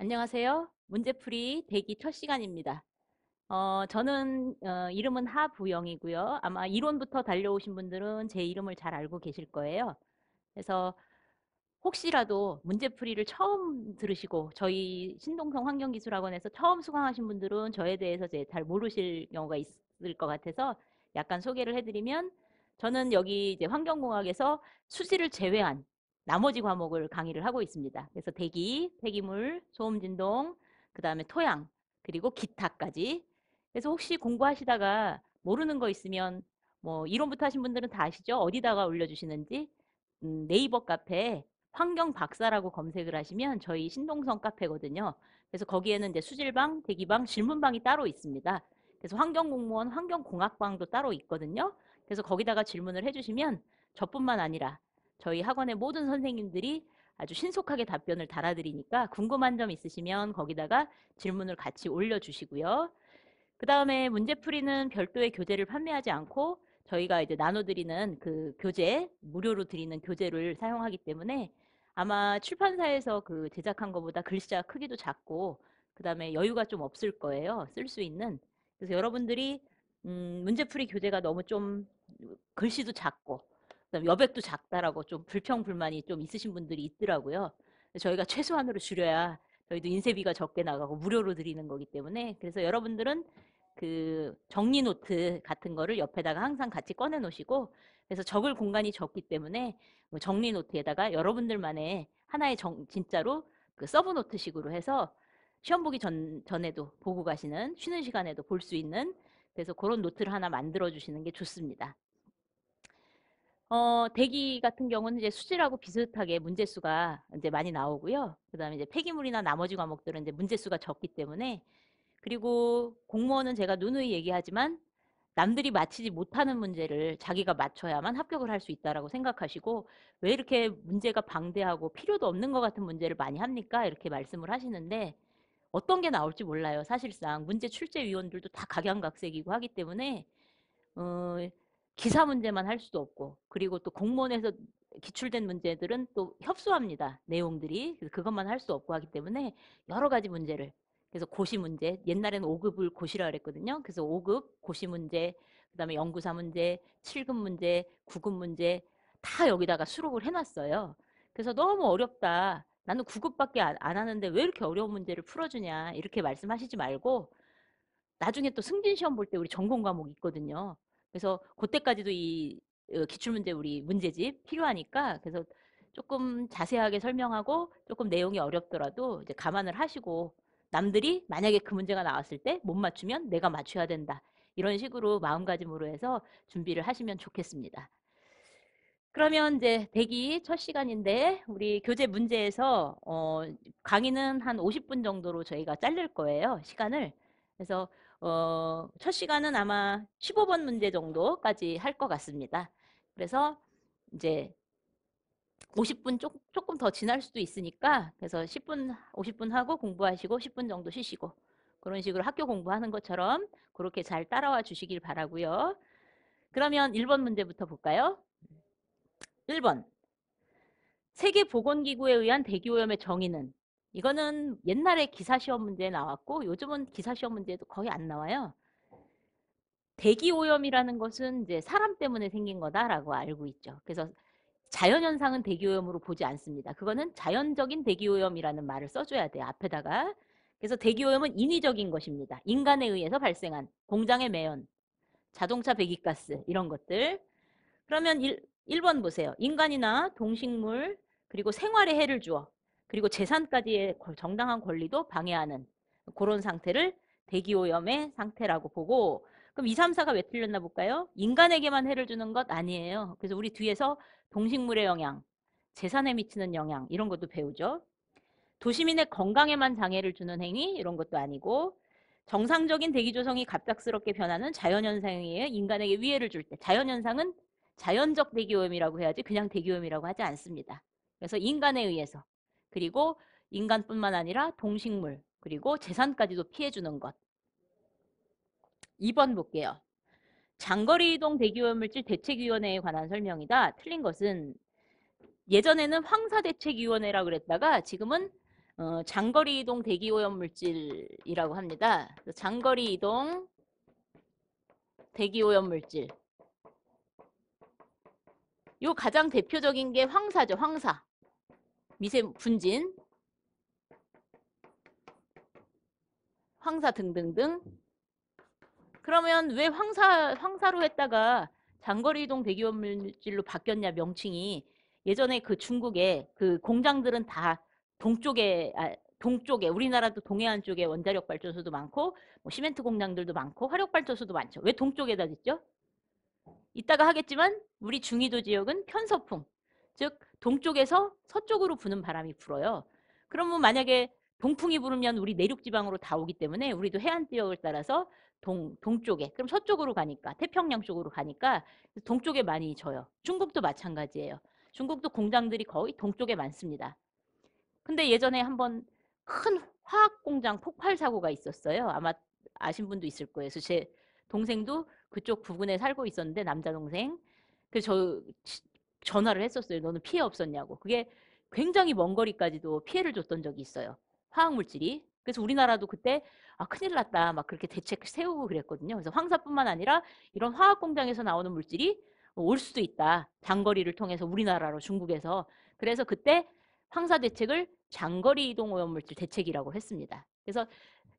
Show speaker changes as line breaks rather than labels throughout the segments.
안녕하세요. 문제풀이 대기 첫 시간입니다. 저는 이름은 하부영이고요. 아마 이론부터 달려오신 분들은 제 이름을 잘 알고 계실 거예요. 그래서 혹시라도 문제풀이를 처음 들으시고 저희 신동성 환경기술학원에서 처음 수강하신 분들은 저에 대해서 이제 잘 모르실 경우가 있을 것 같아서 약간 소개를 해드리면, 저는 여기 이제 환경공학에서 수지를 제외한 나머지 과목을 강의를 하고 있습니다. 그래서 대기, 폐기물, 소음진동, 그 다음에 토양, 그리고 기타까지. 그래서 혹시 공부하시다가 모르는 거 있으면 뭐 이론부터 하신 분들은 다 아시죠? 어디다가 올려주시는지. 네이버 카페에 환경 박사라고 검색을 하시면 저희 신동성 카페거든요. 그래서 거기에는 이제 수질방, 대기방, 질문방이 따로 있습니다. 그래서 환경공무원 환경공학방도 따로 있거든요. 그래서 거기다가 질문을 해주시면 저뿐만 아니라 저희 학원의 모든 선생님들이 아주 신속하게 답변을 달아드리니까 궁금한 점 있으시면 거기다가 질문을 같이 올려주시고요. 그 다음에 문제풀이는 별도의 교재를 판매하지 않고 저희가 이제 나눠드리는 그 교재, 무료로 드리는 교재를 사용하기 때문에 아마 출판사에서 그 제작한 것보다 글자 크기도 작고 그 다음에 여유가 좀 없을 거예요. 쓸 수 있는. 그래서 여러분들이 문제풀이 교재가 너무 좀 글씨도 작고 그다음에 여백도 작다라고 좀 불평불만이 좀 있으신 분들이 있더라고요. 저희가 최소한으로 줄여야 저희도 인쇄비가 적게 나가고 무료로 드리는 거기 때문에, 그래서 여러분들은 그 정리 노트 같은 거를 옆에다가 항상 같이 꺼내 놓으시고, 그래서 적을 공간이 적기 때문에 뭐 정리 노트에다가 여러분들만의 하나의 진짜로 그 서브 노트식으로 해서 시험 보기 전에도 보고 가시는, 쉬는 시간에도 볼 수 있는, 그래서 그런 노트를 하나 만들어 주시는 게 좋습니다. 대기 같은 경우는 이제 수질하고 비슷하게 문제수가 이제 많이 나오고요. 그다음에 이제 폐기물이나 나머지 과목들은 이제 문제수가 적기 때문에, 그리고 공무원은 제가 누누이 얘기하지만 남들이 맞히지 못하는 문제를 자기가 맞춰야만 합격을 할 수 있다라고 생각하시고, 왜 이렇게 문제가 방대하고 필요도 없는 것 같은 문제를 많이 합니까? 이렇게 말씀을 하시는데, 어떤 게 나올지 몰라요. 사실상 문제 출제위원들도 다 각양각색이고 하기 때문에 어, 기사 문제만 할 수도 없고, 그리고 또 공무원에서 기출된 문제들은 또 협소합니다. 내용들이. 그래서 그것만 할 수 없고 하기 때문에 여러 가지 문제를, 그래서 고시 문제, 옛날에는 5급을 고시라 그랬거든요. 그래서 5급 고시 문제, 그다음에 연구사 문제, 7급 문제, 9급 문제 다 여기다가 수록을 해놨어요. 그래서 너무 어렵다, 나는 9급밖에 안 하는데 왜 이렇게 어려운 문제를 풀어주냐, 이렇게 말씀하시지 말고, 나중에 또 승진 시험 볼 때 우리 전공 과목이 있거든요. 그래서 그때까지도 이 기출문제 우리 문제집 필요하니까, 그래서 조금 자세하게 설명하고 조금 내용이 어렵더라도 이제 감안을 하시고, 남들이 만약에 그 문제가 나왔을 때 못 맞추면 내가 맞춰야 된다, 이런 식으로 마음가짐으로 해서 준비를 하시면 좋겠습니다. 그러면 이제 대기 첫 시간인데, 우리 교재 문제에서 강의는 한 50분 정도로 저희가 자를 거예요, 시간을. 그래서 첫 시간은 아마 15번 문제 정도까지 할 것 같습니다. 그래서 이제 50분 조금 더 지날 수도 있으니까, 그래서 10분, 50분 하고 공부하시고 10분 정도 쉬시고, 그런 식으로 학교 공부하는 것처럼 그렇게 잘 따라와 주시길 바라고요. 그러면 1번 문제부터 볼까요? 1번. 세계보건기구에 의한 대기오염의 정의는, 이거는 옛날에 기사시험 문제에 나왔고 요즘은 기사시험 문제에도 거의 안 나와요. 대기오염이라는 것은 이제 사람 때문에 생긴 거다라고 알고 있죠. 그래서 자연현상은 대기오염으로 보지 않습니다. 그거는 자연적인 대기오염이라는 말을 써줘야 돼요, 앞에다가. 그래서 대기오염은 인위적인 것입니다. 인간에 의해서 발생한 공장의 매연, 자동차 배기가스 이런 것들. 그러면 1번 보세요. 인간이나 동식물, 그리고 생활에 해를 주어, 그리고 재산까지의 정당한 권리도 방해하는 그런 상태를 대기오염의 상태라고 보고, 그럼 2, 3, 4가 왜 틀렸나 볼까요? 인간에게만 해를 주는 것 아니에요. 그래서 우리 뒤에서 동식물의 영향, 재산에 미치는 영향 이런 것도 배우죠. 도시민의 건강에만 장애를 주는 행위 이런 것도 아니고, 정상적인 대기 조성이 갑작스럽게 변하는 자연현상에 의해 인간에게 위해를 줄 때, 자연현상은 자연적 대기오염이라고 해야지 그냥 대기오염이라고 하지 않습니다. 그래서 인간에 의해서, 그리고 인간뿐만 아니라 동식물, 그리고 재산까지도 피해주는 것. 2번 볼게요. 장거리 이동 대기오염물질 대책위원회에 관한 설명이다. 틀린 것은, 예전에는 황사대책위원회라고 그랬다가 지금은 장거리 이동 대기 오염 물질이라고 합니다. 장거리 이동 대기 오염 물질. 요 가장 대표적인 게 황사죠. 황사. 미세 분진, 황사 등등등. 그러면 왜 황사로 했다가 장거리 이동 대기 오염 물질로 바뀌었냐 명칭이. 예전에 그 중국에 그 공장들은 다 동쪽에 우리나라도 동해안 쪽에 원자력 발전소도 많고 뭐 시멘트 공장들도 많고 화력 발전소도 많죠. 왜 동쪽에다 짓죠? 이따가 하겠지만 우리 중위도 지역은 편서풍, 즉 동쪽에서 서쪽으로 부는 바람이 불어요. 그러면 만약에 동풍이 불으면 우리 내륙 지방으로 다 오기 때문에 우리도 해안 지역을 따라서 동쪽에, 그럼 서쪽으로 가니까 태평양 쪽으로 가니까 동쪽에 많이 져요. 중국도 마찬가지예요. 중국도 공장들이 거의 동쪽에 많습니다. 근데 예전에 한번 큰 화학 공장 폭발 사고가 있었어요. 아마 아신 분도 있을 거예요. 그래서 제 동생도 그쪽 부근에 살고 있었는데, 남자 동생. 그래서 전화를 했었어요. 너는 피해 없었냐고. 그게 굉장히 먼 거리까지도 피해를 줬던 적이 있어요. 화학 물질이. 그래서 우리나라도 그때 큰일 났다 막 그렇게 대책 세우고 그랬거든요. 그래서 황사뿐만 아니라 이런 화학 공장에서 나오는 물질이 올 수도 있다. 장거리를 통해서 우리나라로, 중국에서. 그래서 그때 황사 대책을 장거리 이동 오염물질 대책이라고 했습니다. 그래서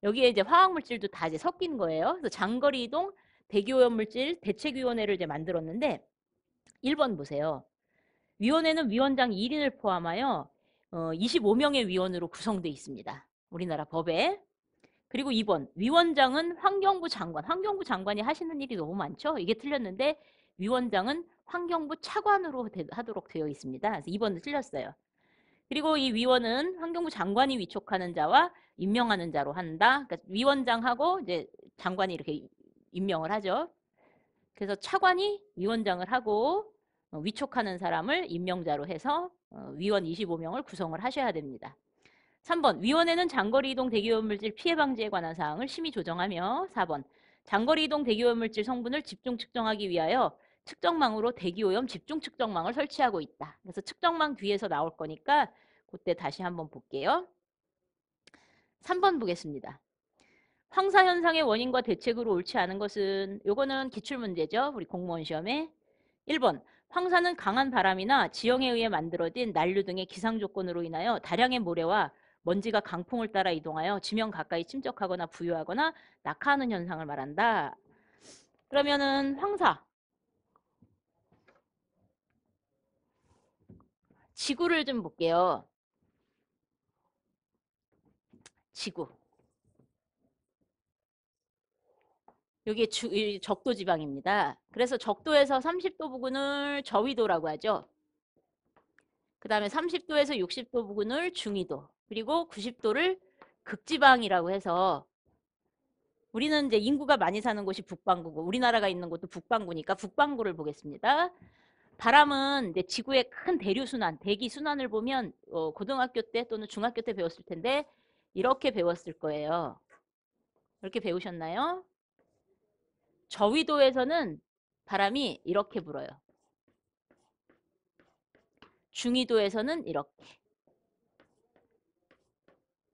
여기에 이제 화학 물질도 다 이제 섞인 거예요. 그래서 장거리 이동 대기 오염물질 대책위원회를 이제 만들었는데, 1번 보세요. 위원회는 위원장 1인을 포함하여 25명의 위원으로 구성되어 있습니다. 우리나라 법에. 그리고 2번, 위원장은 환경부 장관. 환경부 장관이 하시는 일이 너무 많죠. 이게 틀렸는데 위원장은 환경부 차관으로 하도록 되어 있습니다. 그래서 2번은 틀렸어요. 그리고 이 위원은 환경부 장관이 위촉하는 자와 임명하는 자로 한다. 그러니까 위원장하고 이제 장관이 이렇게 임명을 하죠. 그래서 차관이 위원장을 하고 위촉하는 사람을 임명자로 해서 위원 25명을 구성을 하셔야 됩니다. 3번, 위원회는 장거리 이동 대기오염물질 피해 방지에 관한 사항을 심의 조정하며. 4번, 장거리 이동 대기오염물질 성분을 집중 측정하기 위하여 측정망으로 대기오염 집중 측정망을 설치하고 있다. 그래서 측정망 뒤에서 나올 거니까 그때 다시 한번 볼게요. 3번 보겠습니다. 황사 현상의 원인과 대책으로 옳지 않은 것은, 요거는 기출문제죠. 우리 공무원 시험에. 1번, 황사는 강한 바람이나 지형에 의해 만들어진 난류 등의 기상 조건으로 인하여 다량의 모래와 먼지가 강풍을 따라 이동하여 지면 가까이 침적하거나 부유하거나 낙하하는 현상을 말한다. 그러면은 황사, 지구를 좀 볼게요. 지구. 여기 적도 지방입니다. 그래서 적도에서 30도 부근을 저위도라고 하죠. 그 다음에 30도에서 60도 부근을 중위도, 그리고 90도를 극지방이라고 해서, 우리는 이제 인구가 많이 사는 곳이 북반구고 우리나라가 있는 곳도 북반구니까 북반구를 보겠습니다. 바람은 이제 지구의 큰 대류순환, 대기순환을 보면 고등학교 때 또는 중학교 때 배웠을 텐데 이렇게 배웠을 거예요. 이렇게 배우셨나요? 저위도에서는 바람이 이렇게 불어요. 중위도에서는 이렇게.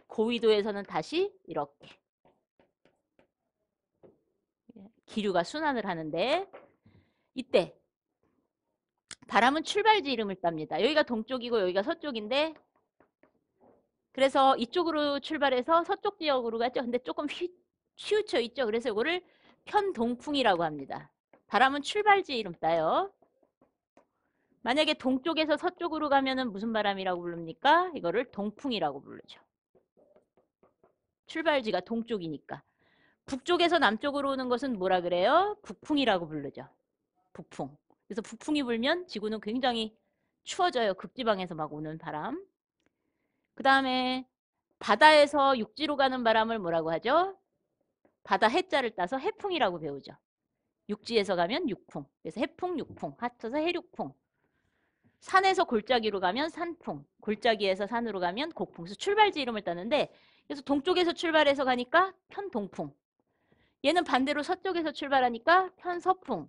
고위도에서는 다시 이렇게. 기류가 순환을 하는데, 이때 바람은 출발지 이름을 땁니다. 여기가 동쪽이고 여기가 서쪽인데, 그래서 이쪽으로 출발해서 서쪽 지역으로 갔죠. 근데 조금 치우쳐 있죠. 그래서 이거를 편동풍이라고 합니다. 바람은 출발지 이름 따요. 만약에 동쪽에서 서쪽으로 가면은 무슨 바람이라고 부릅니까? 이거를 동풍이라고 부르죠. 출발지가 동쪽이니까. 북쪽에서 남쪽으로 오는 것은 뭐라 그래요? 북풍이라고 부르죠. 북풍. 그래서 북풍이 불면 지구는 굉장히 추워져요. 극지방에서 막 오는 바람. 그 다음에 바다에서 육지로 가는 바람을 뭐라고 하죠? 바다 해자를 따서 해풍이라고 배우죠. 육지에서 가면 육풍. 그래서 해풍, 육풍. 합쳐서 해륙풍. 산에서 골짜기로 가면 산풍. 골짜기에서 산으로 가면 곡풍. 그래서 출발지 이름을 따는데, 그래서 동쪽에서 출발해서 가니까 편동풍. 얘는 반대로 서쪽에서 출발하니까 편서풍.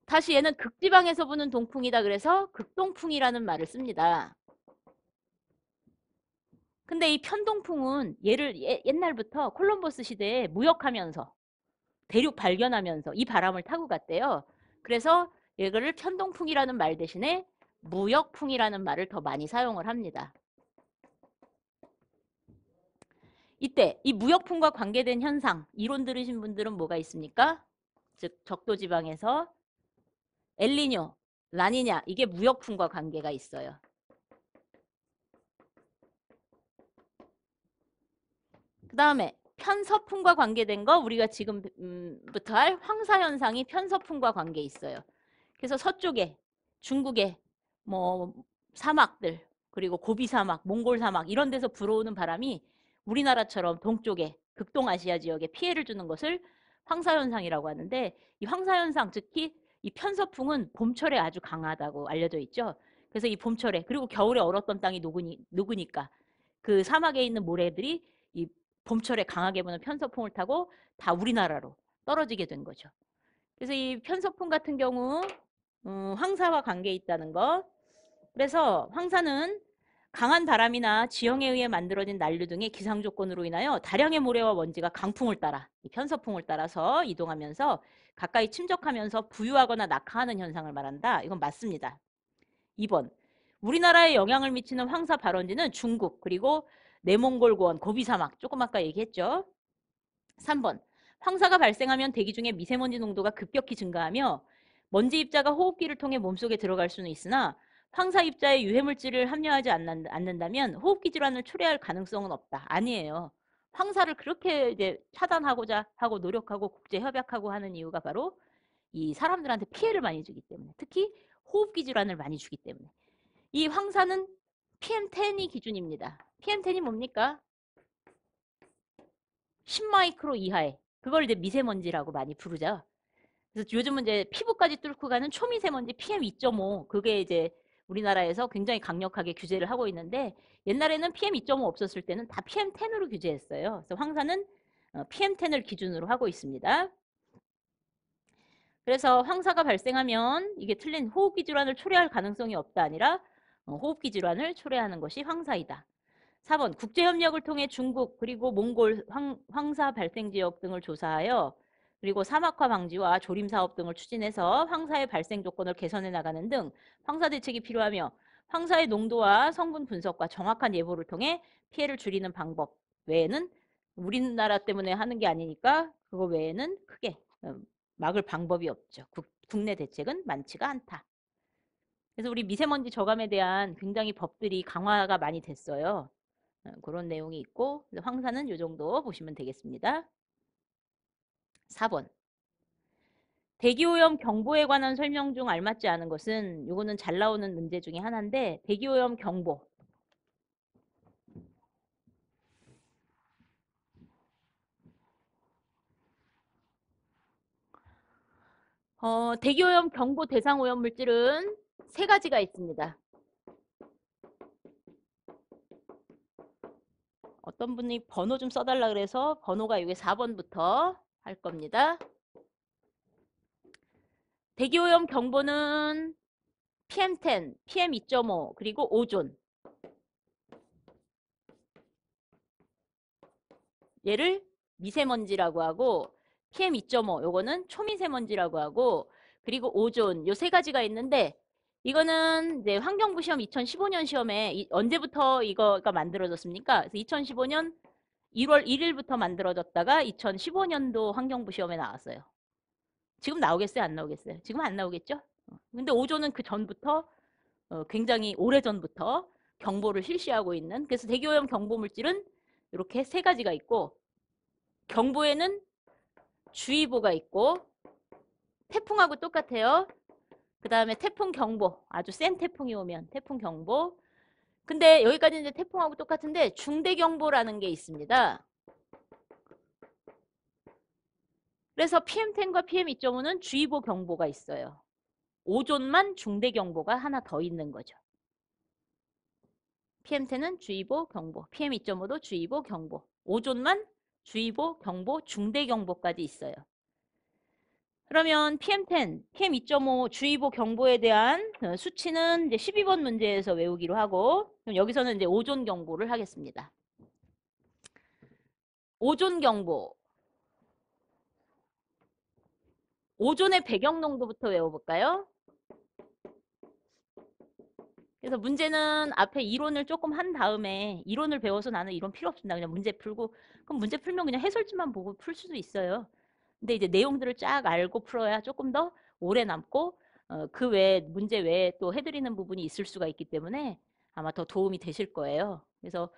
다시 얘는 극지방에서 부는 동풍이다 그래서 극동풍이라는 말을 씁니다. 근데 이 편동풍은 얘를 옛날부터 콜럼버스 시대에 무역하면서 대륙 발견하면서 이 바람을 타고 갔대요. 그래서 이거를 편동풍이라는 말 대신에 무역풍이라는 말을 더 많이 사용을 합니다. 이때 이 무역풍과 관계된 현상, 이론 들으신 분들은 뭐가 있습니까? 즉 적도지방에서 엘니뇨, 라니냐, 이게 무역풍과 관계가 있어요. 그 다음에 편서풍과 관계된 거 우리가 지금부터 할 황사현상이 편서풍과 관계 있어요. 그래서 서쪽에 중국에 뭐 사막들 그리고 고비 사막, 몽골 사막 이런 데서 불어오는 바람이 우리나라처럼 동쪽에 극동아시아 지역에 피해를 주는 것을 황사현상이라고 하는데 이 황사현상 특히 이 편서풍은 봄철에 아주 강하다고 알려져 있죠. 그래서 이 봄철에 그리고 겨울에 얼었던 땅이 녹으니까 그 사막에 있는 모래들이 이 봄철에 강하게 부는 편서풍을 타고 다 우리나라로 떨어지게 된 거죠. 그래서 이 편서풍 같은 경우 황사와 관계 있다는 거. 그래서 황사는 강한 바람이나 지형에 의해 만들어진 난류 등의 기상 조건으로 인하여 다량의 모래와 먼지가 강풍을 따라 이 편서풍을 따라서 이동하면서 가까이 침적하면서 부유하거나 낙하하는 현상을 말한다. 이건 맞습니다. 2번. 우리나라에 영향을 미치는 황사 발원지는 중국 그리고 내몽골고원 고비사막 조금 아까 얘기했죠. 3번. 황사가 발생하면 대기 중에 미세먼지 농도가 급격히 증가하며 먼지 입자가 호흡기를 통해 몸속에 들어갈 수는 있으나 황사 입자에 유해물질을 함유하지 않는다면 호흡기 질환을 초래할 가능성은 없다. 아니에요. 황사를 그렇게 이제 차단하고자 하고 노력하고 국제 협약하고 하는 이유가 바로 이 사람들한테 피해를 많이 주기 때문에 특히 호흡기 질환을 많이 주기 때문에 이 황사는 PM10이 기준입니다. PM10이 뭡니까? 10마이크로 이하의 그걸 이제 미세먼지라고 많이 부르죠. 그래서 요즘은 이제 피부까지 뚫고 가는 초미세먼지 PM2.5 그게 이제 우리나라에서 굉장히 강력하게 규제를 하고 있는데 옛날에는 PM2.5 없었을 때는 다 PM10으로 규제했어요. 그래서 황사는 PM10을 기준으로 하고 있습니다. 그래서 황사가 발생하면 이게 틀린 호흡기 질환을 초래할 가능성이 없다 아니라 호흡기 질환을 초래하는 것이 황사이다. 4번 국제협력을 통해 중국 그리고 몽골 황사 발생 지역 등을 조사하여 그리고 사막화 방지와 조림 사업 등을 추진해서 황사의 발생 조건을 개선해 나가는 등 황사 대책이 필요하며 황사의 농도와 성분 분석과 정확한 예보를 통해 피해를 줄이는 방법 외에는 우리나라 때문에 하는 게 아니니까 그거 외에는 크게 막을 방법이 없죠. 국내 대책은 많지가 않다. 그래서 우리 미세먼지 저감에 대한 굉장히 법들이 강화가 많이 됐어요. 그런 내용이 있고 황사는 이 정도 보시면 되겠습니다. 4번 대기오염 경보에 관한 설명 중 알맞지 않은 것은 이거는 잘 나오는 문제 중에 하나인데 대기오염 경보 대기오염 경보 대상 오염 물질은 세 가지가 있습니다. 어떤 분이 번호 좀 써달라 그래서 번호가 이게 4번부터 할 겁니다. 대기오염 경보는 PM10, PM2.5 그리고 오존 얘를 미세먼지라고 하고 PM2.5 요거는 초미세먼지라고 하고 그리고 오존 요 세 가지가 있는데 이거는 이제 환경부 시험 2015년 시험에 언제부터 이거가 만들어졌습니까? 그래서 2015년 1월 1일부터 만들어졌다가 2015년도 환경부 시험에 나왔어요. 지금 나오겠어요? 안 나오겠어요? 지금 안 나오겠죠? 근데 오존은 그 전부터 굉장히 오래전부터 경보를 실시하고 있는 그래서 대기오염 경보 물질은 이렇게 세 가지가 있고 경보에는 주의보가 있고 태풍하고 똑같아요. 그 다음에 태풍 경보 아주 센 태풍이 오면 태풍 경보 근데 여기까지 이제 태풍하고 똑같은데 중대경보라는 게 있습니다. 그래서 PM10과 PM2.5는 주의보 경보가 있어요. 오존만 중대경보가 하나 더 있는 거죠. PM10은 주의보 경보, PM2.5도 주의보 경보, 오존만 주의보 경보, 중대경보까지 있어요. 그러면 PM10, PM2.5 주의보 경보에 대한 수치는 이제 12번 문제에서 외우기로 하고, 그럼 여기서는 이제 오존 경보를 하겠습니다. 오존 경보. 오존의 배경 농도부터 외워볼까요? 그래서 문제는 앞에 이론을 조금 한 다음에 이론을 배워서 나는 이론 필요 없습니다. 그냥 문제 풀고 그럼 문제 풀면 그냥 해설지만 보고 풀 수도 있어요. 근데 이제 내용들을 쫙 알고 풀어야 조금 더 오래 남고 그 외에 문제 외에 또 해드리는 부분이 있을 수가 있기 때문에 아마 더 도움이 되실 거예요. 그래서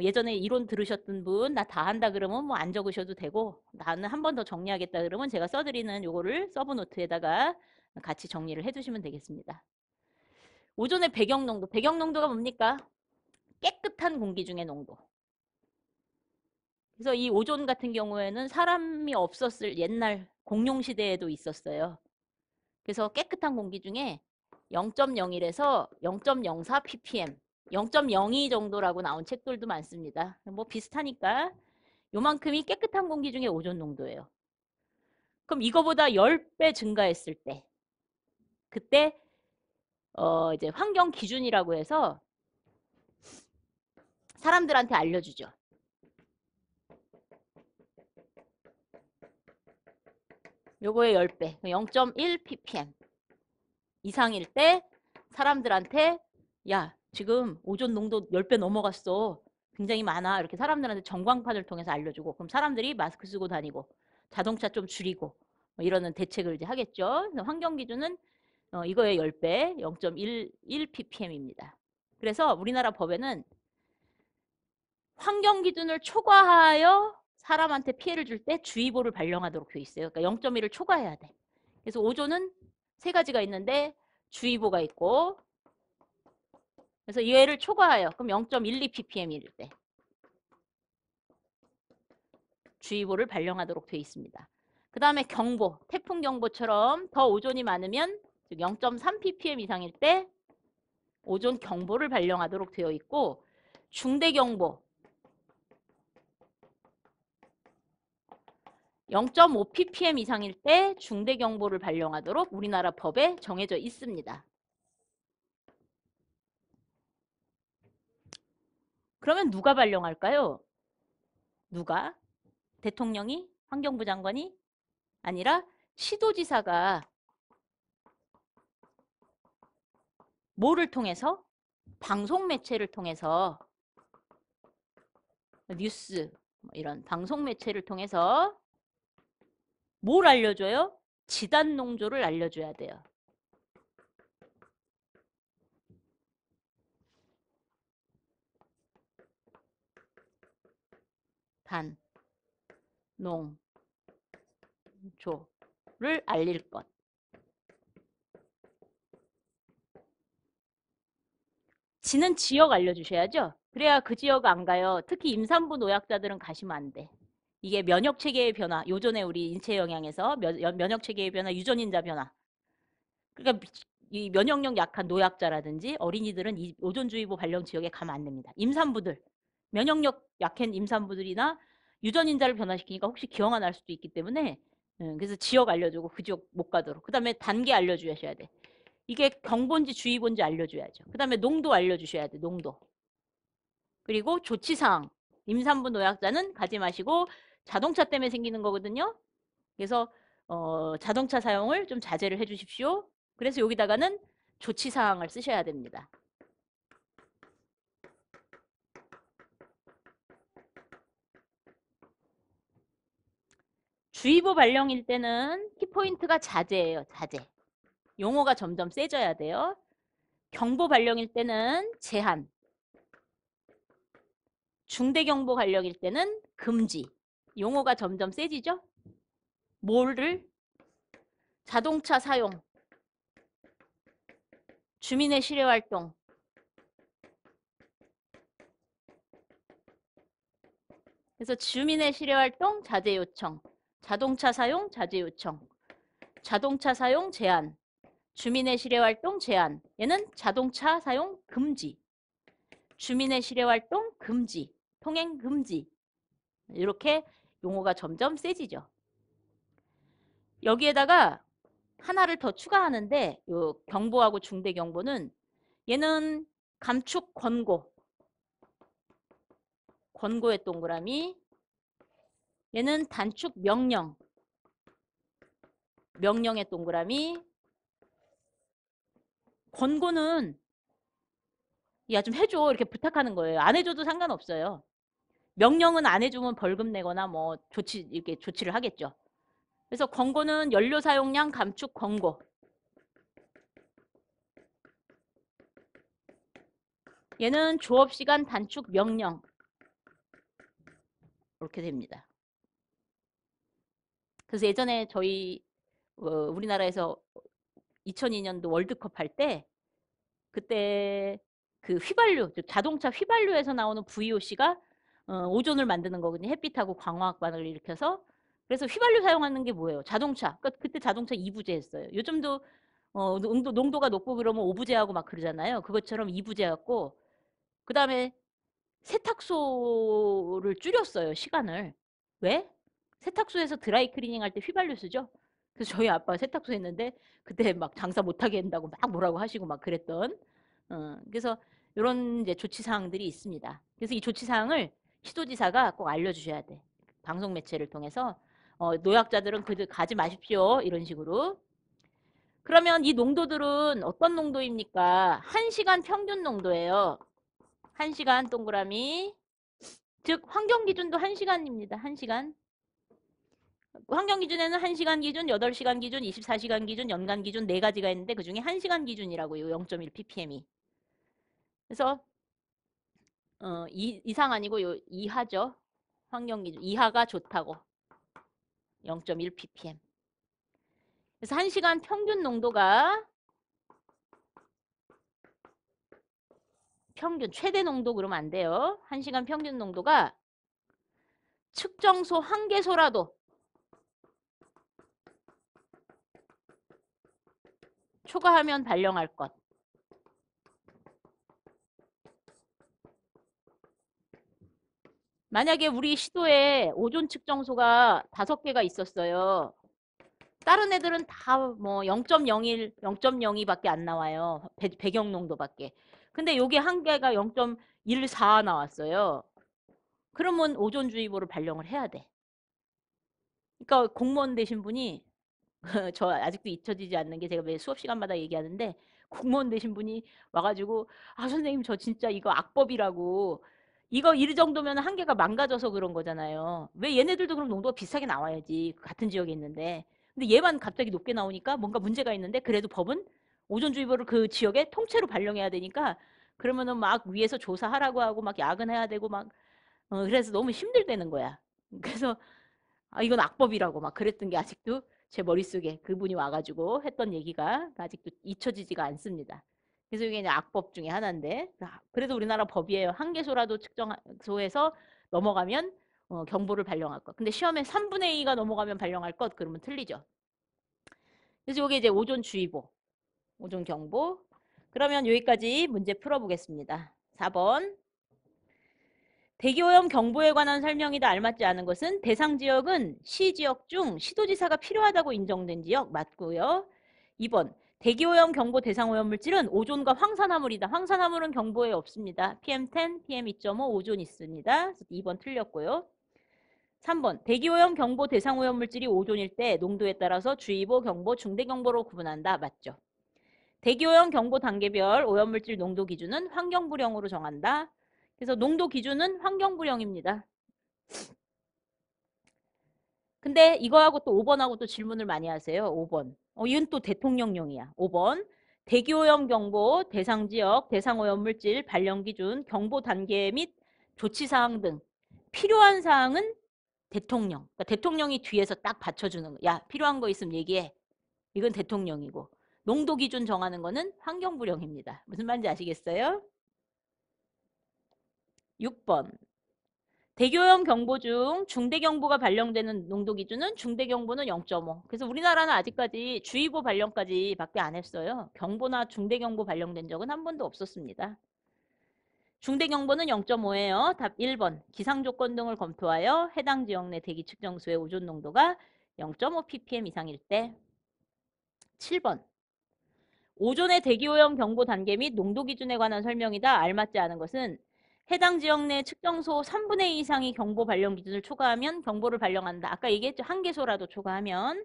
예전에 이론 들으셨던 분 나 다 한다 그러면 뭐 안 적으셔도 되고 나는 한 번 더 정리하겠다 그러면 제가 써드리는 요거를 서브노트에다가 같이 정리를 해두시면 되겠습니다. 오존의 배경 농도. 배경 농도가 뭡니까? 깨끗한 공기 중의 농도. 그래서 이 오존 같은 경우에는 사람이 없었을 옛날 공룡 시대에도 있었어요. 그래서 깨끗한 공기 중에 0.01에서 0.04 ppm, 0.02 정도라고 나온 책들도 많습니다. 뭐 비슷하니까 요만큼이 깨끗한 공기 중에 오존 농도예요. 그럼 이거보다 10배 증가했을 때 그때 이제 환경 기준이라고 해서 사람들한테 알려주죠. 요거의 10배, 0.1 ppm 이상일 때 사람들한테 야, 지금 오존 농도 10배 넘어갔어. 굉장히 많아. 이렇게 사람들한테 전광판을 통해서 알려주고 그럼 사람들이 마스크 쓰고 다니고 자동차 좀 줄이고 뭐 이러는 대책을 이제 하겠죠. 그래서 환경 기준은 이거의 10배, 0.1 ppm입니다. 그래서 우리나라 법에는 환경 기준을 초과하여 사람한테 피해를 줄 때 주의보를 발령하도록 돼 있어요. 그러니까 0.1을 초과해야 돼. 그래서 오존은 세 가지가 있는데 주의보가 있고 그래서 얘를 초과하여 그럼 0.12 ppm일 때 주의보를 발령하도록 돼 있습니다. 그 다음에 경보, 태풍 경보처럼 더 오존이 많으면 0.3 ppm 이상일 때 오존 경보를 발령하도록 되어 있고 중대 경보 0.5 ppm 이상일 때 중대 경보를 발령하도록 우리나라 법에 정해져 있습니다. 그러면 누가 발령할까요? 누가? 대통령이? 환경부 장관이? 아니라 시도지사가 뭐를 통해서? 방송 매체를 통해서 뉴스 이런 방송 매체를 통해서 뭘 알려줘요? 지단 농조를 알려줘야 돼요. 단, 농, 조를 알릴 것. 지는 지역 알려주셔야죠. 그래야 그 지역 안 가요. 특히 임산부 노약자들은 가시면 안 돼. 이게 면역 체계의 변화, 요전에 우리 인체 영향에서 면역 체계의 변화, 유전인자 변화. 그러니까 이 면역력 약한 노약자라든지 어린이들은 이 오존주의보 발령 지역에 가면 안 됩니다. 임산부들, 면역력 약한 임산부들이나 유전인자를 변화시키니까 혹시 기형아 날 수도 있기 때문에 그래서 지역 알려주고 그 지역 못 가도록. 그 다음에 단계 알려주셔야 돼. 이게 경보인지 주의보인지 알려줘야죠. 그 다음에 농도 알려주셔야 돼. 농도. 그리고 조치사항. 임산부 노약자는 가지 마시고 자동차 때문에 생기는 거거든요. 그래서 자동차 사용을 좀 자제를 해 주십시오. 그래서 여기다가는 조치사항을 쓰셔야 됩니다. 주의보 발령일 때는 키포인트가 자제예요. 자제. 용어가 점점 세져야 돼요. 경보 발령일 때는 제한. 중대경보 발령일 때는 금지. 용어가 점점 세지죠? 뭐를? 자동차 사용, 주민의 실외활동, 그래서 주민의 실외활동 자제 요청, 자동차 사용 자제 요청, 자동차 사용 제한, 주민의 실외활동 제한. 얘는 자동차 사용 금지, 주민의 실외활동 금지, 통행 금지. 이렇게 용어가 점점 세지죠. 여기에다가 하나를 더 추가하는데 요 경보하고 중대 경보는 얘는 감축 권고의 동그라미, 얘는 단축 명령의 동그라미. 권고는 야 좀 해줘 이렇게 부탁하는 거예요. 안 해줘도 상관없어요. 명령은 안 해주면 벌금 내거나 뭐 이렇게 조치를 하겠죠. 그래서 권고는 연료 사용량 감축 권고. 얘는 조업시간 단축 명령. 이렇게 됩니다. 그래서 예전에 저희 우리나라에서 2002년도 월드컵 할 때 그때 그 휘발유, 자동차 휘발유에서 나오는 VOC가 오존을 만드는 거거든요. 햇빛하고 광화학반을 일으켜서. 그래서 휘발유 사용하는 게 뭐예요? 자동차. 그러니까 그때 자동차 2부제 했어요. 요즘도 농도가 높고 그러면 5부제하고 막 그러잖아요. 그것처럼 2부제였고 그다음에 세탁소를 줄였어요. 시간을. 왜? 세탁소에서 드라이 클리닝 할 때 휘발유 쓰죠. 그래서 저희 아빠 세탁소 했는데 그때 막 장사 못하게 한다고 막 뭐라고 하시고 막 그랬던. 그래서 이런 이제 조치 사항들이 있습니다. 그래서 이 조치 사항을 시도지사가 꼭 알려주셔야 돼. 방송 매체를 통해서 노약자들은 그들 가지 마십시오 이런 식으로. 그러면 이 농도들은 어떤 농도입니까? 1시간 평균 농도예요. 1시간 동그라미. 즉 환경 기준도 1시간입니다. 1시간. 환경 기준에는 1시간 기준, 8시간 기준, 24시간 기준, 연간 기준 네 가지가 있는데 그중에 1시간 기준이라고요. 0.1 ppm이. 그래서 이상 아니고 요 이하죠. 환경 기준 이하가 좋다고. 0.1 ppm. 그래서 1시간 평균 농도가 최대 농도 그러면 안 돼요. 1시간 평균 농도가 측정소 한 개소라도 초과하면 발령할 것. 만약에 우리 시도에 오존 측정소가 5개가 있었어요. 다른 애들은 다 뭐 0.01, 0.02밖에 안 나와요. 배경 농도밖에. 근데 요게 한 개가 0.14 나왔어요. 그러면 오존주의보를 발령을 해야 돼. 그러니까 공무원 되신 분이 저 아직도 잊혀지지 않는 게 제가 매 수업 시간마다 얘기하는데 공무원 되신 분이 와가지고 아 선생님 저 진짜 이거 악법이라고 이거 이 정도면 한계가 망가져서 그런 거잖아요. 왜 얘네들도 그럼 농도가 비슷하게 나와야지 같은 지역에 있는데 근데 얘만 갑자기 높게 나오니까 뭔가 문제가 있는데 그래도 법은 오존주의보를 그 지역에 통째로 발령해야 되니까 그러면은 막 위에서 조사하라고 하고 막 야근해야 되고 막 그래서 너무 힘들다는 거야. 그래서 아, 이건 악법이라고 막 그랬던 게 아직도 제 머릿속에 그분이 와가지고 했던 얘기가 아직도 잊혀지지가 않습니다. 그래서 이게 이제 악법 중에 하나인데 그래도 우리나라 법이에요. 한 개소라도 측정소에서 넘어가면 경보를 발령할 것. 근데 시험에 3분의 2가 넘어가면 발령할 것 그러면 틀리죠. 그래서 이게 이제 오존주의보, 오존경보. 그러면 여기까지 문제 풀어보겠습니다. 4번. 대기오염 경보에 관한 설명이다 알맞지 않은 것은 대상 지역은 시지역 중 시도지사가 필요하다고 인정된 지역 맞고요. 2번 대기오염 경보 대상 오염 물질은 오존과 황산화물이다. 황산화물은 경보에 없습니다. PM10, PM2.5 오존 있습니다. 2번 틀렸고요. 3번 대기오염 경보 대상 오염 물질이 오존일 때 농도에 따라서 주의보, 경보, 중대경보로 구분한다. 맞죠? 대기오염 경보 단계별 오염물질 농도 기준은 환경부령으로 정한다. 그래서 농도 기준은 환경부령입니다. 근데 이거하고 또 5번하고 또 질문을 많이 하세요. 5번. 이건 또 대통령령이야. 5번. 대기오염 경보, 대상지역, 대상오염물질, 발령기준, 경보 단계 및 조치사항 등 필요한 사항은 대통령. 그러니까 대통령이 뒤에서 딱 받쳐주는 거. 야, 필요한 거 있으면 얘기해. 이건 대통령이고. 농도 기준 정하는 거는 환경부령입니다. 무슨 말인지 아시겠어요? 6번. 대기오염 경보 중 중대경보가 발령되는 농도 기준은 중대경보는 0.5. 그래서 우리나라는 아직까지 주의보 발령까지 밖에 안 했어요. 경보나 중대경보 발령된 적은 한 번도 없었습니다. 중대경보는 0.5예요. 답 1번. 기상조건 등을 검토하여 해당 지역 내 대기 측정소의 오존 농도가 0.5 ppm 이상일 때. 7번. 오존의 대기오염 경보 단계 및 농도 기준에 관한 설명이다. 알맞지 않은 것은 해당 지역 내 측정소 3분의 2 이상이 경보 발령 기준을 초과하면 경보를 발령한다. 아까 얘기했죠. 한 개소라도 초과하면.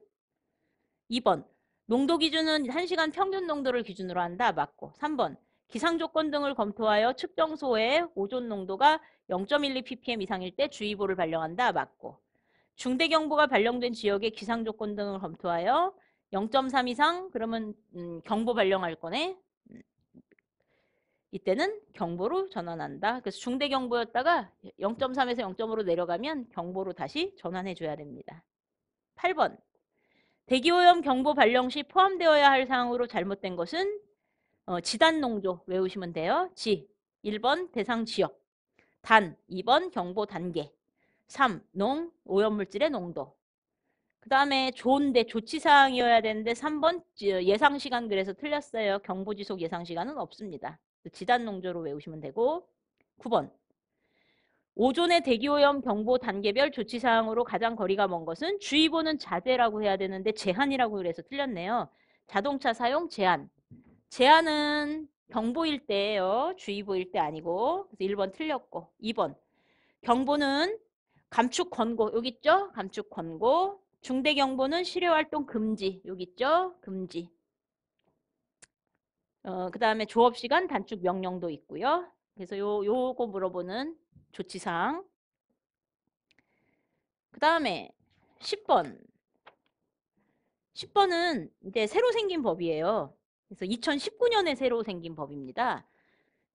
2번. 농도 기준은 1시간 평균 농도를 기준으로 한다. 맞고. 3번. 기상 조건 등을 검토하여 측정소의 오존 농도가 0.12 ppm 이상일 때 주의보를 발령한다. 맞고. 중대경보가 발령된 지역의 기상 조건 등을 검토하여 0.3 이상 그러면 경보 발령할 거네. 이때는 경보로 전환한다. 그래서 중대경보였다가 0.3에서 0.5로 내려가면 경보로 다시 전환해 줘야 됩니다. 8번. 대기오염 경보 발령 시 포함되어야 할 사항으로 잘못된 것은 지단 농도 외우시면 돼요. 지 1번 대상 지역, 단 2번 경보 단계, 3 농 오염물질의 농도. 그 다음에 좋은데 조치사항이어야 되는데 3번 예상시간 그래서 틀렸어요. 경보지속 예상시간은 없습니다. 지단 농도로 외우시면 되고 9번 오존의 대기오염 경보 단계별 조치사항으로 가장 거리가 먼 것은 주의보는 자제라고 해야 되는데 제한이라고 그래서 틀렸네요. 자동차 사용 제한. 제한은 경보일 때예요. 주의보일 때 아니고. 그래서 1번 틀렸고 2번 경보는 감축 권고 여기 있죠? 감축 권고. 중대 경보는 실효활동 금지 여기 있죠? 금지. 그 다음에 조업시간 단축 명령도 있고요. 그래서 요거 물어보는 조치사항. 그 다음에 10번. 10번은 이제 새로 생긴 법이에요. 그래서 2019년에 새로 생긴 법입니다.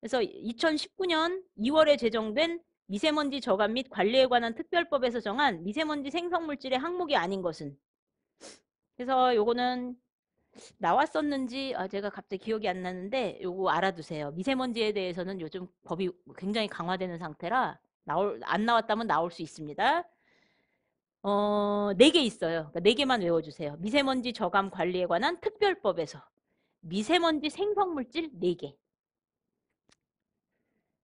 그래서 2019년 2월에 제정된 미세먼지 저감 및 관리에 관한 특별법에서 정한 미세먼지 생성물질의 항목이 아닌 것은. 그래서 요거는 나왔었는지 제가 갑자기 기억이 안 나는데 요거 알아두세요. 미세먼지에 대해서는 요즘 법이 굉장히 강화되는 상태라 안 나왔다면 나올 수 있습니다. 4개 있어요. 그러니까 4개만 외워주세요. 미세먼지 저감 관리에 관한 특별법에서 미세먼지 생성물질 4개.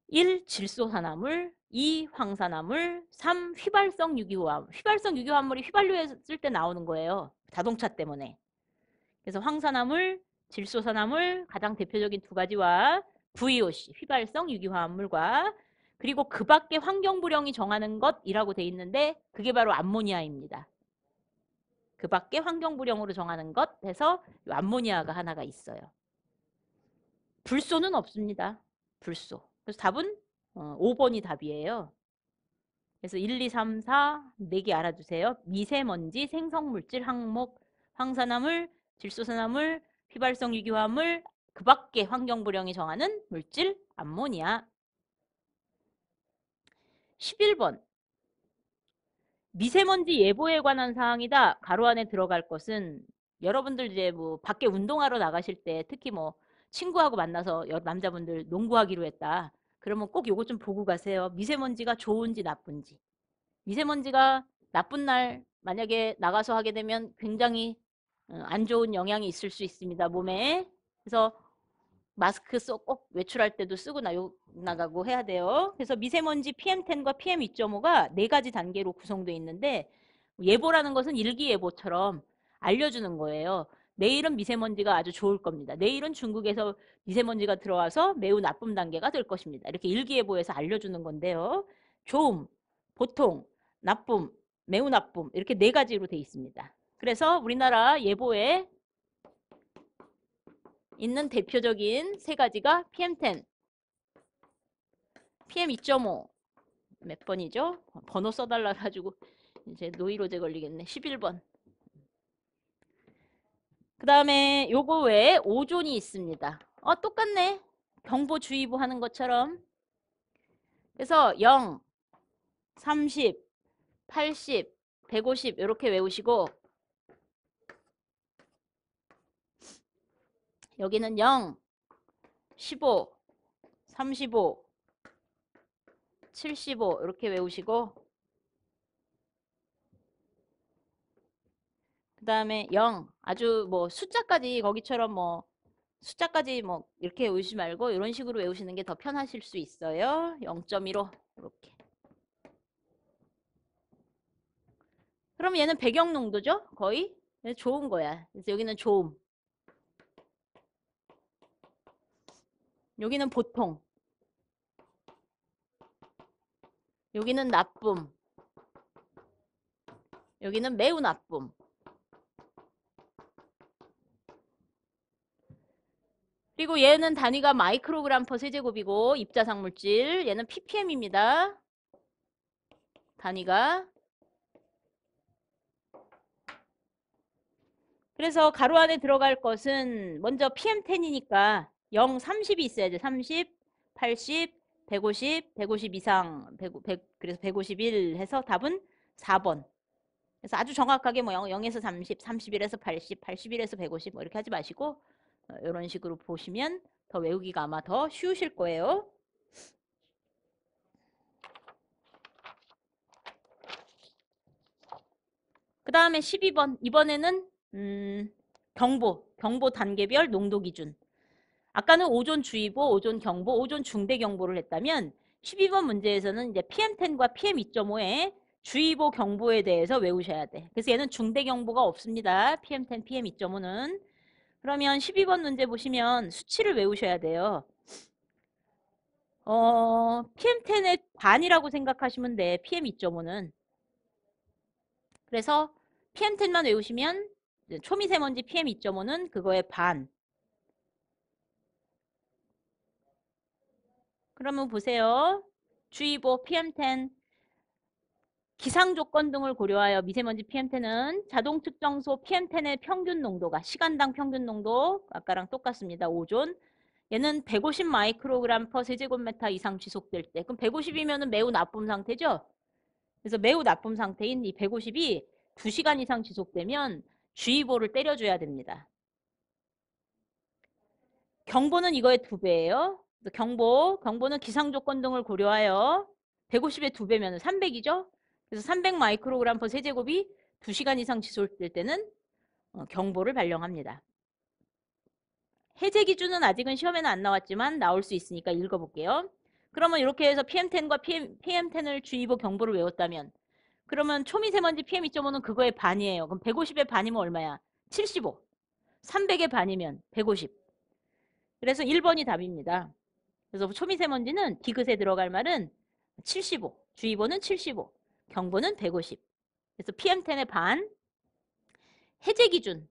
1. 질소산화물 2. 황산화물 3. 휘발성 유기화합물. 휘발성 유기화합물이 휘발유했을 때 나오는 거예요. 자동차 때문에. 그래서 황산화물, 질소산화물 가장 대표적인 2가지와 VOC, 휘발성 유기화합물과 그리고 그 밖에 환경부령이 정하는 것이라고 돼 있는데 그게 바로 암모니아입니다. 그 밖에 환경부령으로 정하는 것 해서 암모니아가 하나가 있어요. 불소는 없습니다. 불소. 그래서 답은 5번이 답이에요. 그래서 1, 2, 3, 4, 4개 알아두세요. 미세먼지 생성물질 항목, 황산화물, 질소산화물, 휘발성 유기화합물, 그 밖에 환경부령이 정하는 물질, 암모니아. 11번. 미세먼지 예보에 관한 사항이다. 가로 안에 들어갈 것은 여러분들 이제 뭐 밖에 운동하러 나가실 때 특히 뭐 친구하고 만나서 남자분들 농구하기로 했다. 그러면 꼭 요거 좀 보고 가세요. 미세먼지가 좋은지 나쁜지. 미세먼지가 나쁜 날 만약에 나가서 하게 되면 굉장히 안 좋은 영향이 있을 수 있습니다. 몸에. 그래서 마스크 꼭 외출할 때도 쓰고 나가고 해야 돼요. 그래서 미세먼지 PM10과 PM2.5가 4가지 단계로 구성되어 있는데 예보라는 것은 일기예보처럼 알려주는 거예요. 내일은 미세먼지가 아주 좋을 겁니다. 내일은 중국에서 미세먼지가 들어와서 매우 나쁨 단계가 될 것입니다. 이렇게 일기예보에서 알려주는 건데요. 좋음, 보통, 나쁨, 매우 나쁨 이렇게 4가지로 되어 있습니다. 그래서 우리나라 예보에 있는 대표적인 3가지가 PM10, PM2.5 몇 번이죠? 번호 써달라 가지고 이제 노이로제 걸리겠네. 11번. 그 다음에 요거 외에 오존이 있습니다. 똑같네. 경보주의보 하는 것처럼. 그래서 0, 30, 80, 150 이렇게 외우시고 여기는 0, 15, 35, 75 이렇게 외우시고 그 다음에 0 아주 뭐 숫자까지 거기처럼 뭐 숫자까지 뭐 이렇게 외우시지 말고 이런 식으로 외우시는 게 더 편하실 수 있어요. 0.15 이렇게. 그럼 얘는 배경 농도죠? 거의? 그래서 좋은 거야. 그래서 여기는 좋음. 여기는 보통. 여기는 나쁨. 여기는 매우 나쁨. 그리고 얘는 단위가 마이크로그램 퍼 세제곱이고 입자상 물질. 얘는 ppm입니다. 단위가. 그래서 가로 안에 들어갈 것은 먼저 PM10이니까 0, 30이 있어야죠. 30, 80, 150, 150 이상, 100, 그래서 151 해서 답은 4번. 그래서 아주 정확하게 뭐 0, 에서 30, 31에서 80, 81에서 150 뭐 이렇게 하지 마시고 이런 식으로 보시면 더 외우기가 아마 더 쉬우실 거예요. 그 다음에 12번. 이번에는 경보 단계별 농도 기준. 아까는 오존 주의보, 오존 경보, 오존 중대 경보를 했다면 12번 문제에서는 이제 PM10과 PM2.5의 주의보 경보에 대해서 외우셔야 돼. 그래서 얘는 중대 경보가 없습니다. PM10, PM2.5는. 그러면 12번 문제 보시면 수치를 외우셔야 돼요. PM10의 반이라고 생각하시면 돼. PM2.5는. 그래서 PM10만 외우시면 초미세먼지 PM2.5는 그거의 반. 그러면 보세요. 주의보 PM10 기상조건 등을 고려하여 미세먼지 PM10은 자동 측정소 PM10의 평균 농도가 시간당 평균 농도 아까랑 똑같습니다. 오존. 얘는 150 마이크로그램 퍼 세제곱미터 이상 지속될 때. 그럼 150이면 매우 나쁨 상태죠? 그래서 매우 나쁨 상태인 이 150이 2시간 이상 지속되면 주의보를 때려줘야 됩니다. 경보는 이거의 2배예요. 경보는 기상조건 등을 고려하여 150의 2배면 300이죠? 그래서 300 마이크로그램 퍼 세제곱이 2시간 이상 지속될 때는 경보를 발령합니다. 해제 기준은 아직은 시험에는 안 나왔지만 나올 수 있으니까 읽어볼게요. 그러면 이렇게 해서 PM10과 PM10을 주의보 경보를 외웠다면 그러면 초미세먼지 PM2.5는 그거의 반이에요. 그럼 150의 반이면 얼마야? 75. 300의 반이면 150. 그래서 1번이 답입니다. 그래서 초미세먼지는 디귿에 들어갈 말은 75. 주의보는 75. 경보는 150. 그래서 PM10의 반. 해제 기준.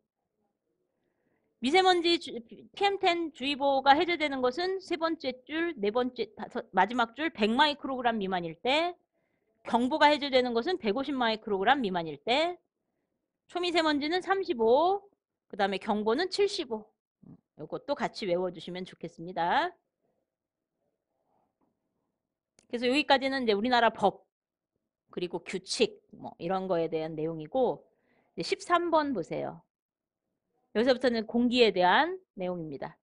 미세먼지 PM10 주의보가 해제되는 것은 세 번째 줄, 네 번째, 마지막 줄 100 마이크로그램 미만일 때, 경보가 해제되는 것은 150 마이크로그램 미만일 때, 초미세먼지는 35, 그 다음에 경보는 75. 이것도 같이 외워주시면 좋겠습니다. 그래서 여기까지는 이제 우리나라 법, 그리고 규칙, 뭐 이런 거에 대한 내용이고, 13번 보세요. 여기서부터는 공기에 대한 내용입니다.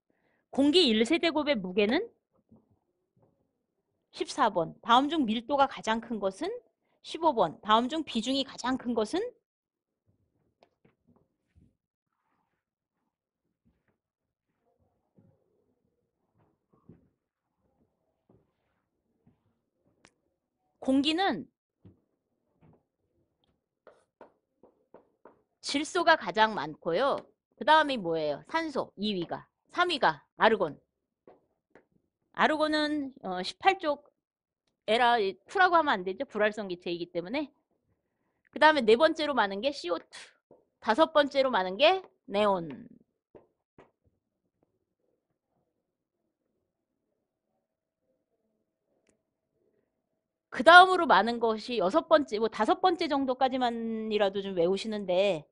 공기 1세대곱의 무게는 14번. 다음 중 밀도가 가장 큰 것은 15번. 다음 중 비중이 가장 큰 것은 공기는 질소가 가장 많고요. 그 다음이 뭐예요? 산소 2위가. 3위가 아르곤. 아르곤은 18쪽 에라 2라고 하면 안 되죠. 불활성 기체이기 때문에. 그 다음에 네 번째로 많은 게 CO2. 다섯 번째로 많은 게 네온. 그 다음으로 많은 것이 여섯 번째, 뭐 다섯 번째 정도까지만이라도 좀 외우시는데,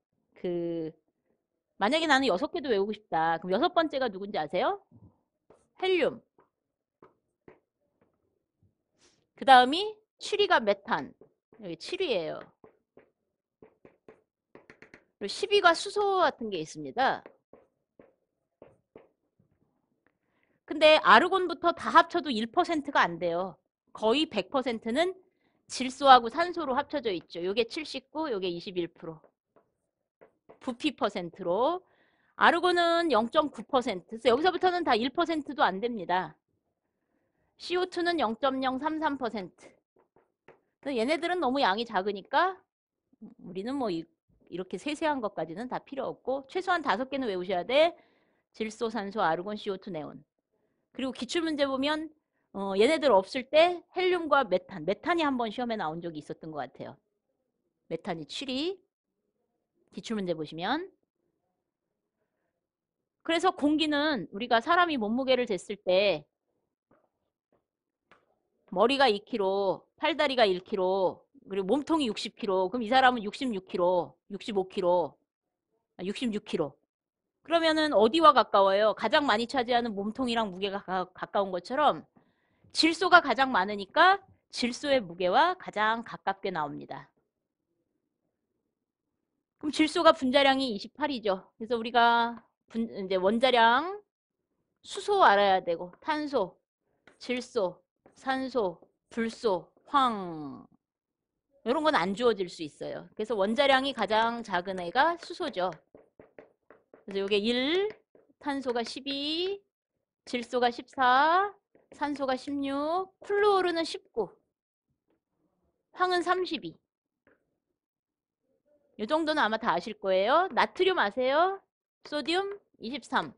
만약에 나는 6개도 외우고 싶다. 그럼 여섯 번째가 누군지 아세요? 헬륨. 그 다음이 7위가 메탄. 여기 7위예요. 그리고 10위가 수소 같은 게 있습니다. 근데 아르곤부터 다 합쳐도 1%가 안 돼요. 거의 100%는 질소하고 산소로 합쳐져 있죠. 요게 79, 요게 21%. 부피 퍼센트로. 아르곤은 0.9%. 그래서 여기서부터는 다 1%도 안 됩니다. CO2는 0.033%. 얘네들은 너무 양이 작으니까 우리는 뭐 이렇게 세세한 것까지는 다 필요 없고 최소한 5개는 외우셔야 돼. 질소, 산소, 아르곤, CO2, 네온. 그리고 기출문제 보면 얘네들 없을 때 헬륨과 메탄. 메탄이 한번 시험에 나온 적이 있었던 것 같아요. 메탄이 7위. 기출문제 보시면. 그래서 공기는 우리가 사람이 몸무게를 쟀을 때 머리가 2kg, 팔다리가 1kg, 그리고 몸통이 60kg. 그럼 이 사람은 66kg, 65kg, 66kg. 그러면은 어디와 가까워요? 가장 많이 차지하는 몸통이랑 무게가 가까운 것처럼 질소가 가장 많으니까 질소의 무게와 가장 가깝게 나옵니다. 그럼 질소가 분자량이 28이죠. 그래서 우리가 이제 원자량 수소 알아야 되고 탄소, 질소, 산소, 불소, 황 이런 건 안 주어질 수 있어요. 그래서 원자량이 가장 작은 애가 수소죠. 그래서 이게 1, 탄소가 12, 질소가 14, 산소가 16, 플루오르는 19, 황은 32. 이 정도는 아마 다 아실 거예요. 나트륨 아세요? 소듐 23,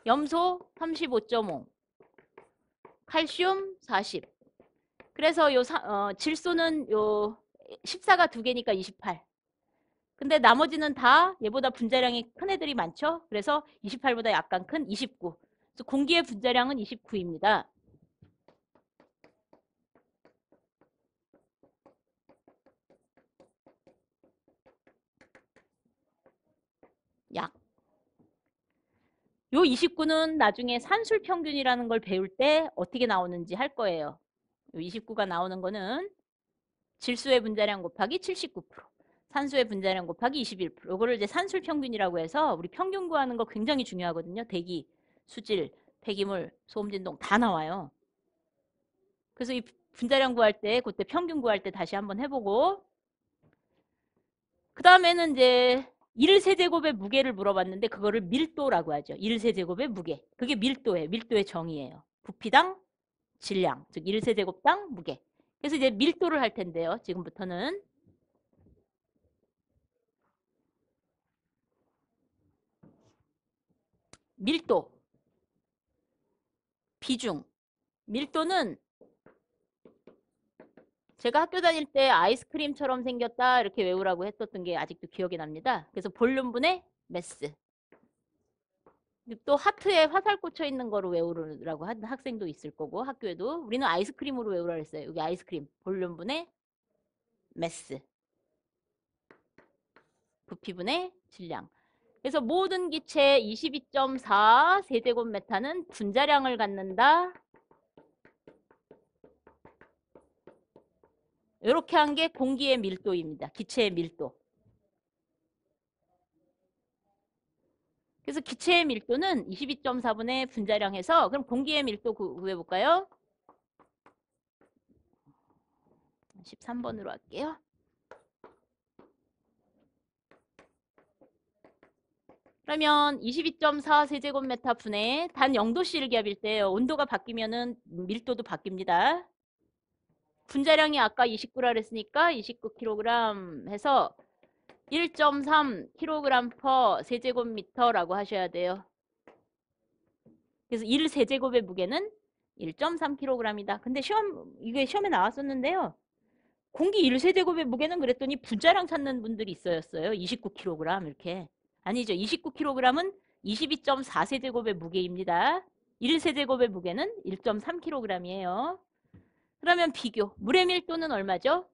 염소 35.5, 칼슘 40. 그래서 질소는 요 14가 2개니까 28. 근데 나머지는 다 얘보다 분자량이 큰 애들이 많죠. 그래서 28보다 약간 큰 29. 그래서 공기의 분자량은 29입니다. 약. 요 29는 나중에 산술 평균이라는 걸 배울 때 어떻게 나오는지 할 거예요. 요 29가 나오는 거는 질소의 분자량 곱하기 79%, 산소의 분자량 곱하기 21%. 이거를 이제 산술 평균이라고 해서 우리 평균 구하는 거 굉장히 중요하거든요. 대기, 수질, 폐기물, 소음 진동 다 나와요. 그래서 이 분자량 구할 때 그때 평균 구할 때 다시 한번 해보고 그 다음에는 이제 1세제곱의 무게를 물어봤는데 그거를 밀도라고 하죠. 1세제곱의 무게. 그게 밀도예요. 밀도의 정의예요. 부피당 질량, 즉 1세제곱당 무게. 그래서 이제 밀도를 할 텐데요. 지금부터는 밀도, 비중. 밀도는 제가 학교 다닐 때 아이스크림처럼 생겼다 이렇게 외우라고 했었던 게 아직도 기억이 납니다. 그래서 볼륨분의 매스. 또 하트에 화살 꽂혀 있는 거로 외우라고 한 학생도 있을 거고 학교에도 우리는 아이스크림으로 외우라 했어요. 여기 아이스크림 볼륨분의 매스, 부피분의 질량. 그래서 모든 기체 22.4 세제곱미터는 분자량을 갖는다. 이렇게 한 게 공기의 밀도입니다. 기체의 밀도. 그래서 기체의 밀도는 22.4분의 분자량해서 그럼 공기의 밀도 구해볼까요? 13번으로 할게요. 그러면 22.4 세제곱미터 분의 단 0도씨를 기압일 때 온도가 바뀌면은 밀도도 바뀝니다. 분자량이 아까 29라 그랬으니까 29kg 해서 1.3kg per 세제곱미터라고 하셔야 돼요. 그래서 1세제곱의 무게는 1.3kg이다. 근데 이게 시험에 나왔었는데요. 공기 1세제곱의 무게는 그랬더니 분자량 찾는 분들이 있었어요. 29kg 이렇게. 아니죠. 29kg은 22.4세제곱의 무게입니다. 1세제곱의 무게는 1.3kg이에요. 그러면 비교. 물의 밀도는 얼마죠?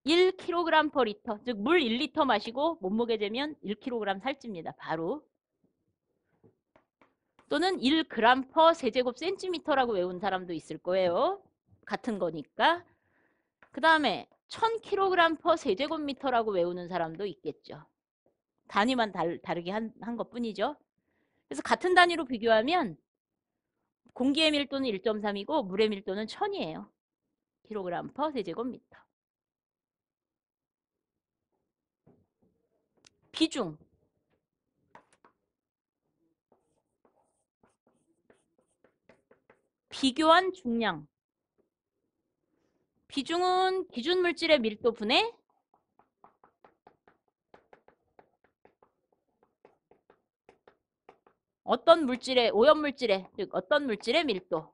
1kg per 리터. 즉 물 1리터 마시고 몸무게 재면 1kg 살찝니다. 바로. 또는 1g per 세제곱 센티미터라고 외운 사람도 있을 거예요. 같은 거니까. 그 다음에 1000kg per 세제곱미터라고 외우는 사람도 있겠죠. 단위만 다르게 한 것뿐이죠. 그래서 같은 단위로 비교하면 공기의 밀도는 1.3이고 물의 밀도는 1000이에요. kg per 세제곱미터. 비중. 비교한 중량. 비중은 기준 물질의 밀도 분의 어떤 물질의 오염물질의 즉 어떤 물질의 밀도.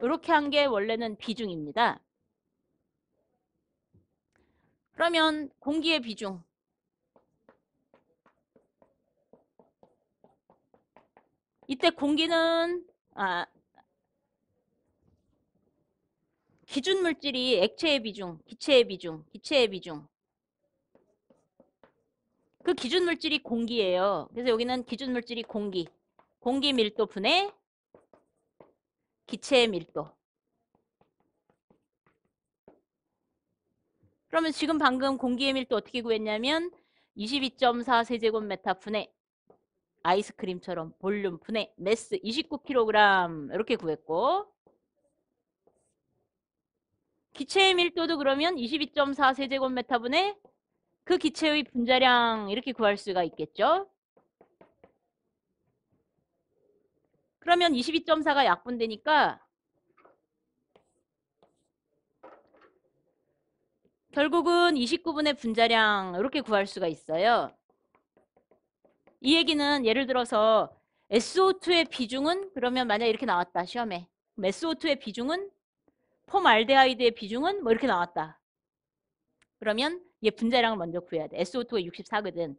이렇게 한 게 원래는 비중입니다. 그러면 공기의 비중. 이때 공기는 기준 물질이 액체의 비중, 기체의 비중, 기체의 비중. 그 기준 물질이 공기예요. 그래서 여기는 기준 물질이 공기. 공기 밀도 분의 기체의 밀도. 그러면 지금 방금 공기의 밀도 어떻게 구했냐면 22.4 세제곱미터 분의 아이스크림처럼 볼륨 분의 매스 29kg 이렇게 구했고, 기체의 밀도도 그러면 22.4 세제곱미터 분의 그 기체의 분자량 이렇게 구할 수가 있겠죠. 그러면 22.4가 약분되니까 결국은 29분의 분자량 이렇게 구할 수가 있어요. 이 얘기는 예를 들어서 SO2의 비중은 그러면 만약에 이렇게 나왔다 시험에. 그럼 SO2의 비중은 폼알데하이드의 비중은 뭐 이렇게 나왔다. 그러면 얘 분자량을 먼저 구해야 돼. SO2가 64거든.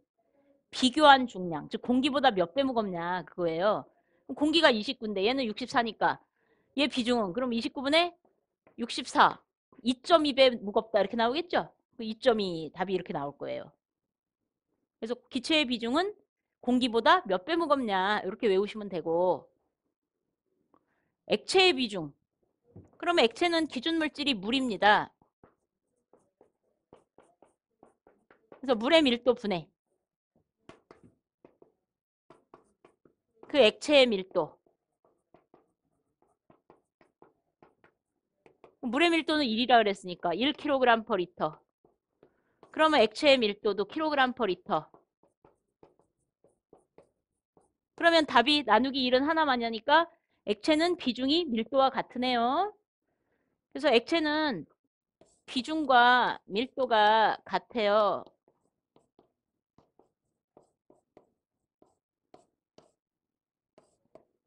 비교한 중량, 즉 공기보다 몇 배 무겁냐 그거예요. 공기가 29인데 얘는 64니까 얘 비중은 그럼 29분의 64, 2.2배 무겁다 이렇게 나오겠죠? 2.2 답이 이렇게 나올 거예요. 그래서 기체의 비중은 공기보다 몇 배 무겁냐 이렇게 외우시면 되고, 액체의 비중. 그러면 액체는 기준 물질이 물입니다. 그래서 물의 밀도 분해. 그 액체의 밀도. 물의 밀도는 1이라 그랬으니까 1kg/리터. 그러면 액체의 밀도도 kg/리터. 그러면 답이 나누기 1은 하나만 하니까 액체는 비중이 밀도와 같으네요. 그래서 액체는 비중과 밀도가 같아요.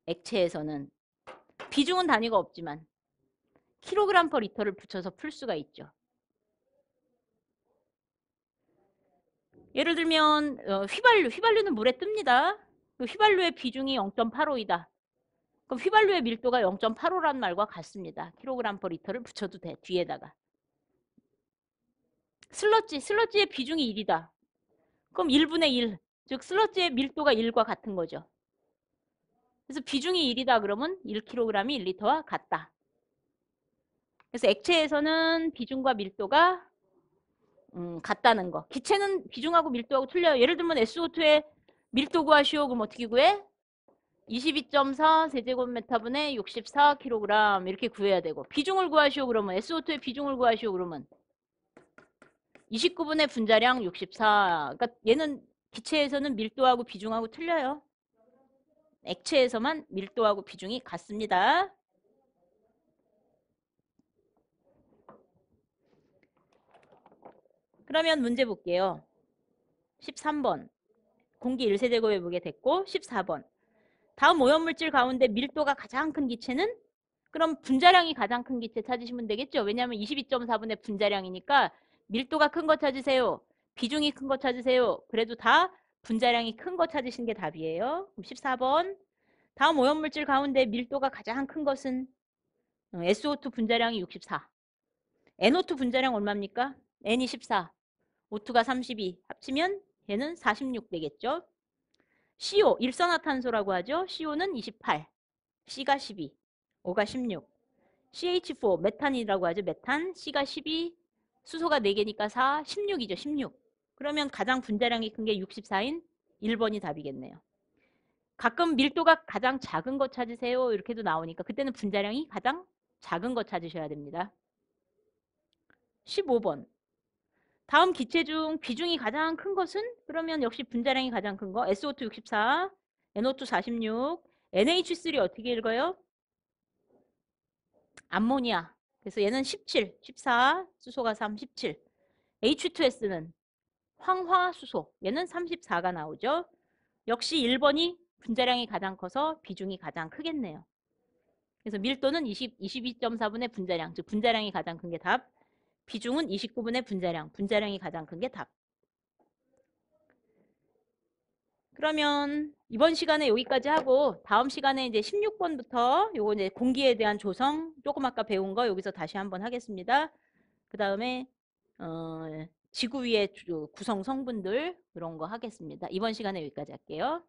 액체에서는. 비중은 단위가 없지만 kg/리터를 붙여서 풀 수가 있죠. 예를 들면 휘발유는 물에 뜹니다. 그 휘발유의 비중이 0.85이다. 그럼 휘발유의 밀도가 0.85라는 말과 같습니다. kg/리터를 붙여도 돼, 뒤에다가. 슬러지의 비중이 1이다. 그럼 1분의 1, 즉 슬러지의 밀도가 1과 같은 거죠. 그래서 비중이 1이다 그러면 1kg이 1리터와 같다. 그래서 액체에서는 비중과 밀도가 같다는 거. 기체는 비중하고 밀도하고 틀려요. 예를 들면 SO2의 밀도 구하시오. 그럼 어떻게 구해? 22.4 세제곱미터 분의 64kg 이렇게 구해야 되고, 비중을 구하시오. 그러면 SO2의 비중을 구하시오. 그러면 29분의 분자량 64. 그러니까 얘는 기체에서는 밀도하고 비중하고 틀려요. 액체에서만 밀도하고 비중이 같습니다. 그러면 문제 볼게요. 13번. 공기 1세제곱에 무게 됐고, 14번. 다음 오염물질 가운데 밀도가 가장 큰 기체는? 그럼 분자량이 가장 큰 기체 찾으시면 되겠죠. 왜냐하면 22.4분의 분자량이니까 밀도가 큰 거 찾으세요. 비중이 큰 거 찾으세요. 그래도 다 분자량이 큰 거 찾으시는 게 답이에요. 그럼 14번. 다음 오염물질 가운데 밀도가 가장 큰 것은 SO2 분자량이 64. NO2 분자량 얼마입니까? N이 14. O2가 32. 합치면 얘는 46 되겠죠. CO, 일산화탄소라고 하죠. CO는 28. C가 12. O가 16. CH4, 메탄이라고 하죠. 메탄. C가 12. 수소가 4개니까 4. 16이죠. 16. 그러면 가장 분자량이 큰 게 64인 1번이 답이겠네요. 가끔 밀도가 가장 작은 거 찾으세요. 이렇게도 나오니까 그때는 분자량이 가장 작은 거 찾으셔야 됩니다. 15번. 다음 기체 중 비중이 가장 큰 것은? 그러면 역시 분자량이 가장 큰 거. SO2 64, NO2 46, NH3 어떻게 읽어요? 암모니아. 그래서 얘는 17, 14, 수소가 3, 17. H2S는 황화수소. 얘는 34가 나오죠. 역시 1번이 분자량이 가장 커서 비중이 가장 크겠네요. 그래서 밀도는 22.4분의 분자량, 즉 분자량이 가장 큰 게 답. 비중은 29분의 분자량, 분자량이 가장 큰 게 답. 그러면 이번 시간에 여기까지 하고 다음 시간에 이제 16번부터 요거 이제 공기에 대한 조성 조금 아까 배운 거 여기서 다시 한번 하겠습니다. 그 다음에 지구 위의 구성 성분들 그런 거 하겠습니다. 이번 시간에 여기까지 할게요.